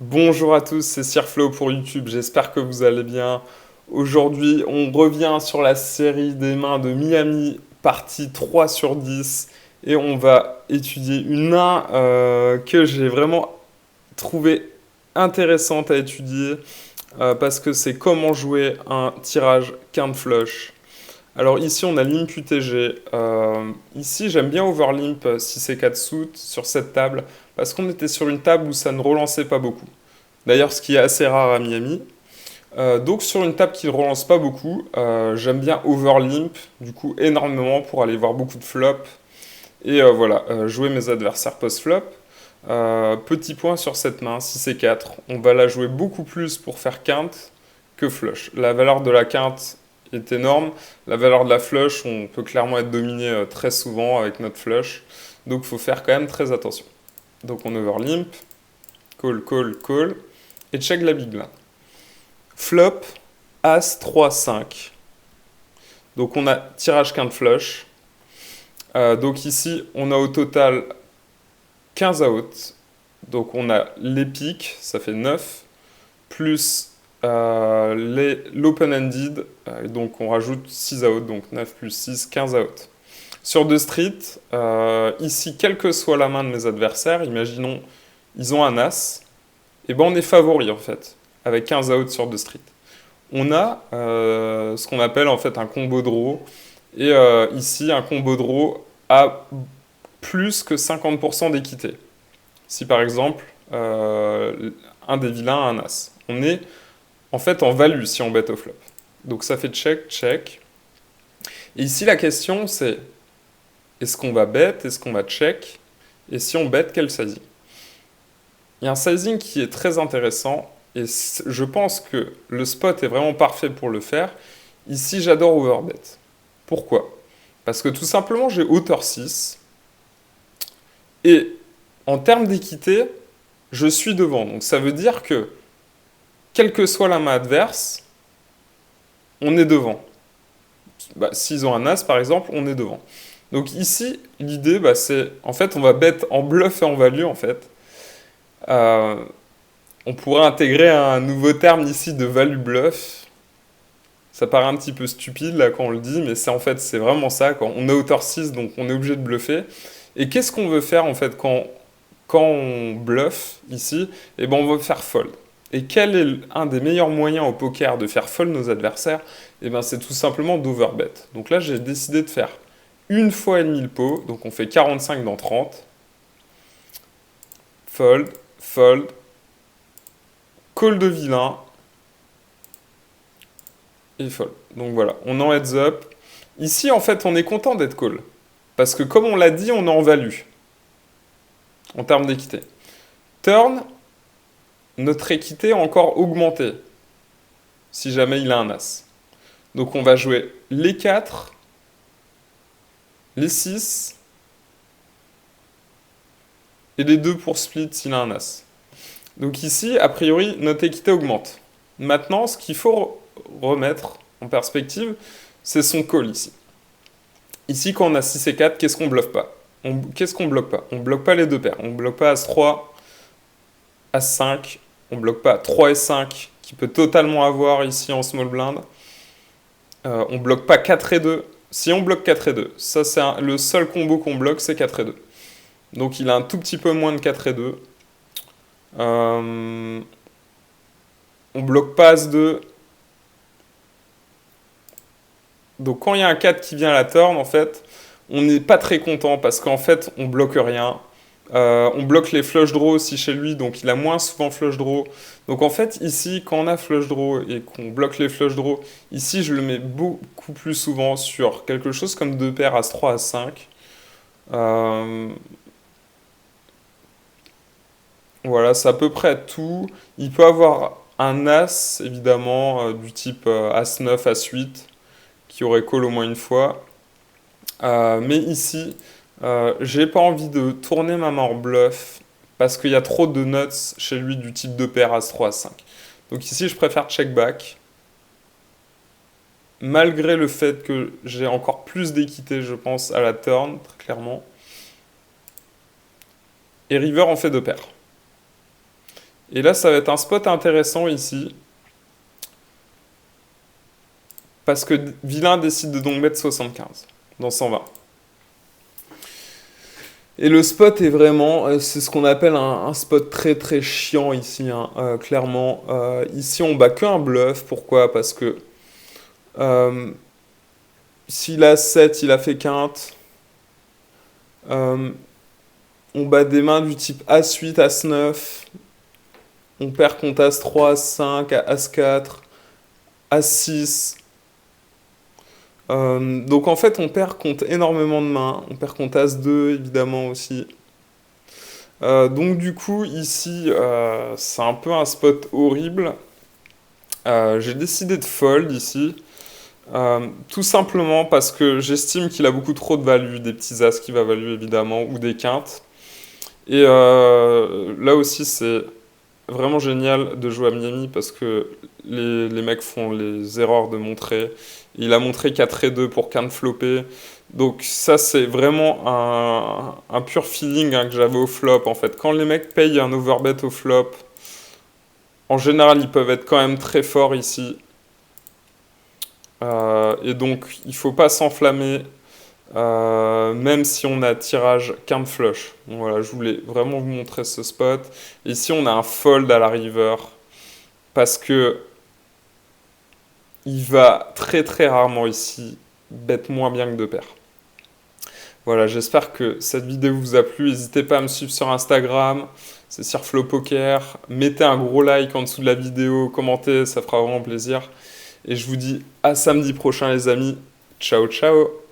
Bonjour à tous, c'est Sirflow pour YouTube, j'espère que vous allez bien. Aujourd'hui, on revient sur la série des mains de Miami, partie 3 sur 10, et on va étudier une main que j'ai vraiment trouvée intéressante à étudier, parce que c'est comment jouer un tirage quinte flush. Alors ici, on a limp UTG. Ici, j'aime bien overlimp si c'est 4 suits sur cette table, parce qu'on était sur une table où ça ne relançait pas beaucoup. D'ailleurs, ce qui est assez rare à Miami. Donc sur une table qui ne relance pas beaucoup, j'aime bien overlimp, du coup énormément pour aller voir beaucoup de flops et voilà, jouer mes adversaires post-flop. Petit point sur cette main, si c'est 4, on va la jouer beaucoup plus pour faire quinte que flush. La valeur de la quinte est énorme, la valeur de la flush, on peut clairement être dominé très souvent avec notre flush, donc il faut faire quand même très attention. Donc on overlimp, call, call, call, et check la big blind. Flop, As, 3, 5. Donc on a tirage quinte flush. Donc ici, on a au total 15 outs. Donc on a les piques, ça fait 9, plus l'open-ended, donc on rajoute 6 outs, donc 9 plus 6, 15 outs. Sur deux street, ici, quelle que soit la main de mes adversaires, imaginons, ils ont un As, et ben on est favori en fait, avec 15 outs sur deux street. On a ce qu'on appelle en fait un combo draw. Et ici, un combo draw a plus que 50% d'équité. Si par exemple, un des vilains a un as. On est en fait en value si on bet au flop. Donc ça fait check, check. Et ici, la question c'est est-ce qu'on va bet, est-ce qu'on va check? Et si on bet, quel sizing? Il y a un sizing qui est très intéressant et je pense que le spot est vraiment parfait pour le faire. Ici, j'adore overbet. Pourquoi? Parce que tout simplement, j'ai hauteur 6 et en termes d'équité, je suis devant. Donc ça veut dire que, quelle que soit la main adverse, on est devant. Bah, s'ils ont un as, par exemple, on est devant. Donc ici, l'idée, bah, c'est, en fait, on va bet en bluff et en value, en fait. Euh, on pourrait intégrer un nouveau terme ici de value bluff. Ça paraît un petit peu stupide là quand on le dit, mais c'est en fait c'est vraiment ça. Quand on est hauteur 6, donc on est obligé de bluffer. Et qu'est-ce qu'on veut faire en fait quand on bluffe ici? Eh ben on veut faire fold. Et quel est un des meilleurs moyens au poker de faire fold nos adversaires? Eh ben c'est tout simplement d'overbet. Donc là j'ai décidé de faire une fois et demi le pot, donc on fait 45 dans 30. Fold, fold, call de vilain, et fold. Donc voilà, on en heads up. Ici, en fait, on est content d'être call. Parce que comme on l'a dit, on est en value. En termes d'équité. Turn, notre équité a encore augmenté. Si jamais il a un as. Donc on va jouer les 4, les 6 et les 2 pour split s'il a un as. Donc ici, a priori, notre équité augmente. Maintenant, ce qu'il faut remettre en perspective, c'est son call ici. Ici, quand on a 6 et 4, qu'est-ce qu'on bluffe pas? Qu'est-ce qu'on bloque pas? On bloque pas les deux paires. On bloque pas As-3, As-5. On bloque pas 3 et 5, qui peut totalement avoir ici en small blind. On bloque pas 4 et 2. Si on bloque 4 et 2, ça c'est le seul combo qu'on bloque, c'est 4 et 2. Donc il a un tout petit peu moins de 4 et 2. On bloque pas As-2. Donc quand il y a un 4 qui vient à la turn, en fait, on n'est pas très content parce qu'en fait, on bloque rien. On bloque les flush draws aussi chez lui, donc il a moins souvent flush draw. Donc en fait, ici, quand on a flush draw et qu'on bloque les flush draws, ici, je le mets beaucoup plus souvent sur quelque chose comme deux paires As-3, As-5. Voilà, c'est à peu près tout. Il peut avoir un As, évidemment, du type As-9, As-8, qui aurait call au moins une fois. Mais ici, j'ai pas envie de tourner ma main en bluff parce qu'il y a trop de nuts chez lui du type de paire As-3, As-5. Donc ici, je préfère check back. Malgré le fait que j'ai encore plus d'équité, je pense, à la turn, très clairement. Et river en fait deux paires. Et là, ça va être un spot intéressant ici. Parce que Vilain décide de donc mettre 75 dans 120. Et le spot est vraiment, c'est ce qu'on appelle un spot très très chiant ici, hein, clairement. Ici, on bat qu'un bluff. Pourquoi? Parce que euh, s'il a 7, il a fait quinte. Euh, on bat des mains du type As-8, As-9. On perd contre As-3, As-5, As-4, As-6. Donc en fait, on perd contre énormément de mains. On perd contre As-2, évidemment aussi. Donc du coup, ici, c'est un peu un spot horrible. J'ai décidé de fold ici. Tout simplement parce que j'estime qu'il a beaucoup trop de value, des petits as qui va value évidemment, ou des quintes. Et là aussi, c'est vraiment génial de jouer à Miami parce que les mecs font les erreurs de montrer. Il a montré 4 et 2 pour quinte flopé. Donc ça, c'est vraiment un pur feeling, hein, que j'avais au flop en fait. Quand les mecs payent un overbet au flop, en général, ils peuvent être quand même très forts ici. Et donc, il faut pas s'enflammer, même si on a tirage quinte flush. Donc voilà, je voulais vraiment vous montrer ce spot. Ici, on a un fold à la river parce que il va très très rarement ici bet moins bien que deux paires. Voilà, j'espère que cette vidéo vous a plu. N'hésitez pas à me suivre sur Instagram, c'est Sirflo Poker. Mettez un gros like en dessous de la vidéo, commentez, ça fera vraiment plaisir. Et je vous dis à samedi prochain les amis. Ciao ciao.